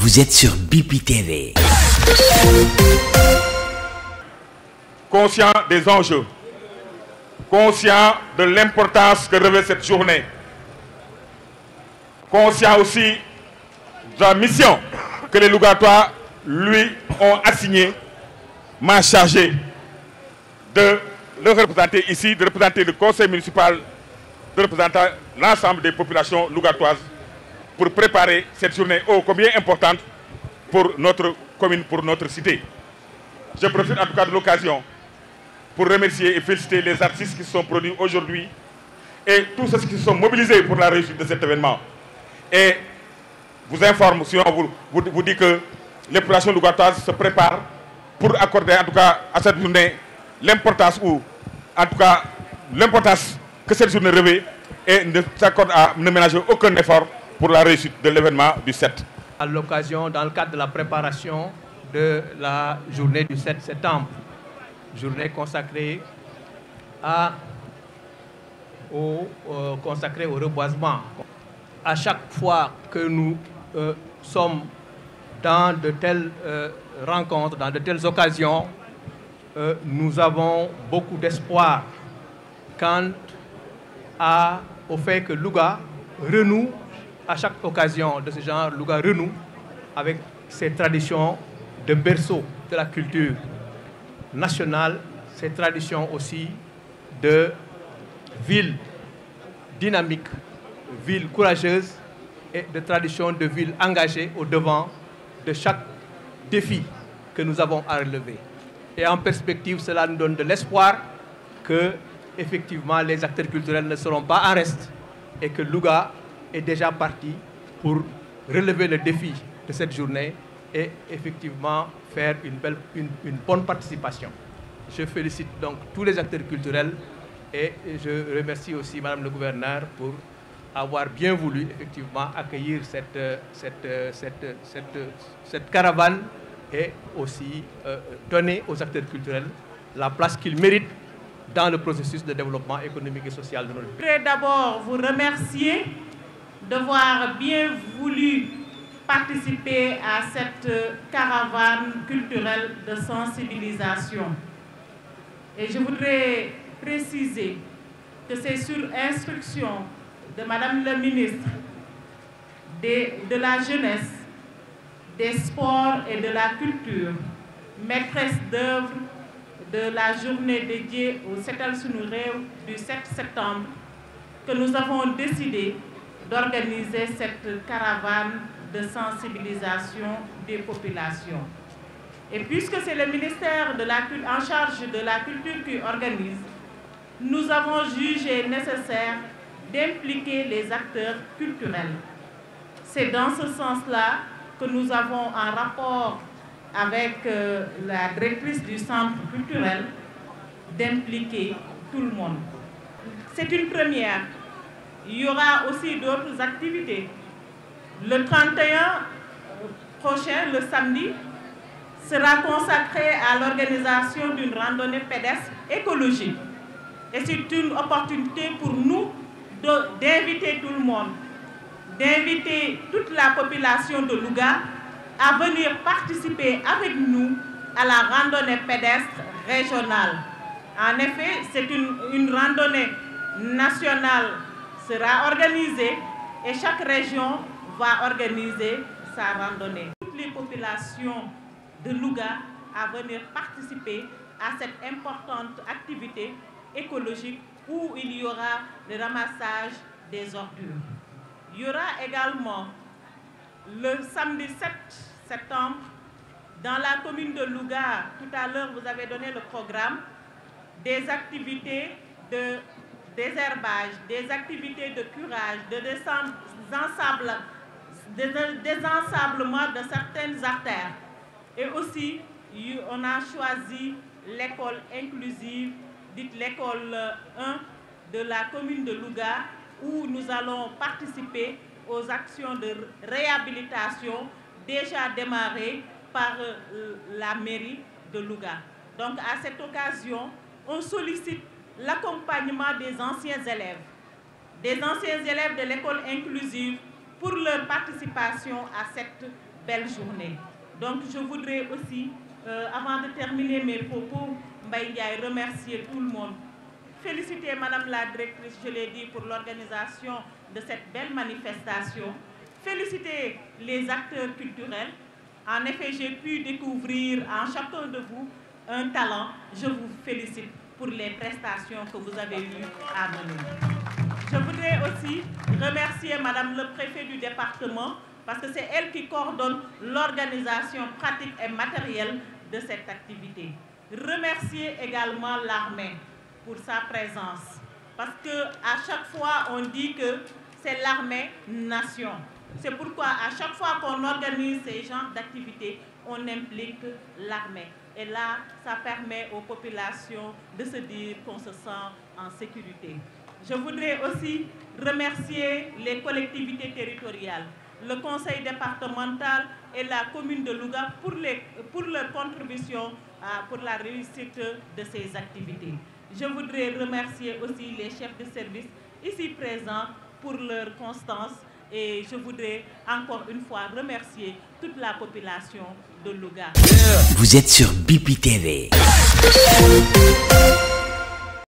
Vous êtes sur BP TV. Conscient des enjeux, conscient de l'importance que revêt cette journée, conscient aussi de la mission que les Lougatois lui ont assignée, m'a chargé de le représenter ici, de représenter le conseil municipal, de représenter l'ensemble des populations lougatoises pour préparer cette journée ô combien importante pour notre commune, pour notre cité. Je profite en tout cas de l'occasion pour remercier et féliciter les artistes qui se sont produits aujourd'hui et tous ceux qui se sont mobilisés pour la réussite de cet événement. Et vous informe, sinon vous dit que les populations lougatoises se préparent pour accorder en tout cas à cette journée l'importance ou en tout cas l'importance que cette journée revêt et ne s'accorde à ne ménager aucun effort pour la réussite de l'événement du 7. À l'occasion, dans le cadre de la préparation de la journée du 7 septembre, journée consacrée consacrée au reboisement. À chaque fois que nous sommes dans de telles rencontres, dans de telles occasions, nous avons beaucoup d'espoir quant au fait que Louga renoue, à chaque occasion de ce genre, Louga renoue avec ses traditions de berceau de la culture nationale, ses traditions aussi de ville dynamique, ville courageuse et de traditions de ville engagée au devant de chaque défi que nous avons à relever. Et en perspective, cela nous donne de l'espoir que, effectivement, les acteurs culturels ne seront pas en reste et que Louga est déjà parti pour relever le défi de cette journée et effectivement faire une bonne participation. Je félicite donc tous les acteurs culturels et je remercie aussi Madame le gouverneur pour avoir bien voulu effectivement accueillir cette caravane et aussi donner aux acteurs culturels la place qu'ils méritent dans le processus de développement économique et social de notre pays. Je voudrais d'abord vous remercier d'avoir bien voulu participer à cette caravane culturelle de sensibilisation. Et je voudrais préciser que c'est sur instruction de Madame la ministre de la Jeunesse, des Sports et de la Culture, maîtresse d'œuvre de la journée dédiée au Setal Sunu Réew du 7 septembre, que nous avons décidé d'organiser cette caravane de sensibilisation des populations. Et puisque c'est le ministère en charge de la culture qui organise, nous avons jugé nécessaire d'impliquer les acteurs culturels. C'est dans ce sens-là que nous avons un rapport avec la directrice du centre culturel d'impliquer tout le monde. C'est une première. Il y aura aussi d'autres activités. Le 31 prochain, le samedi, sera consacré à l'organisation d'une randonnée pédestre écologique. Et c'est une opportunité pour nous d'inviter tout le monde, d'inviter toute la population de Louga à venir participer avec nous à la randonnée pédestre régionale. En effet, c'est une randonnée nationale sera organisée et chaque région va organiser sa randonnée. Toutes les populations de Louga à venir participer à cette importante activité écologique où il y aura le ramassage des ordures. Il y aura également le samedi 7 septembre dans la commune de Louga, tout à l'heure vous avez donné le programme, des activités de désherbage, des activités de curage, de désensablement de certaines artères. Et aussi, on a choisi l'école inclusive, dite l'école 1 de la commune de Louga, où nous allons participer aux actions de réhabilitation déjà démarrées par la mairie de Louga. Donc à cette occasion, on sollicite l'accompagnement des anciens élèves de l'école inclusive pour leur participation à cette belle journée. Donc je voudrais aussi, avant de terminer mes propos, Mbaye Ndiaye, remercier tout le monde. Féliciter Madame la Directrice, je l'ai dit, pour l'organisation de cette belle manifestation. Féliciter les acteurs culturels. En effet, j'ai pu découvrir en chacun de vous un talent. Je vous félicite pour les prestations que vous avez eues à mener. Je voudrais aussi remercier Madame le Préfet du département parce que c'est elle qui coordonne l'organisation pratique et matérielle de cette activité. Remercier également l'armée pour sa présence parce qu'à chaque fois on dit que c'est l'armée nation. C'est pourquoi à chaque fois qu'on organise ces genres d'activités, on implique l'armée. Et là, ça permet aux populations de se dire qu'on se sent en sécurité. Je voudrais aussi remercier les collectivités territoriales, le conseil départemental et la commune de Louga pour leur contribution pour la réussite de ces activités. Je voudrais remercier aussi les chefs de service ici présents pour leur constance et je voudrais encore une fois remercier toute la population de Louga. Vous êtes sur BPTV.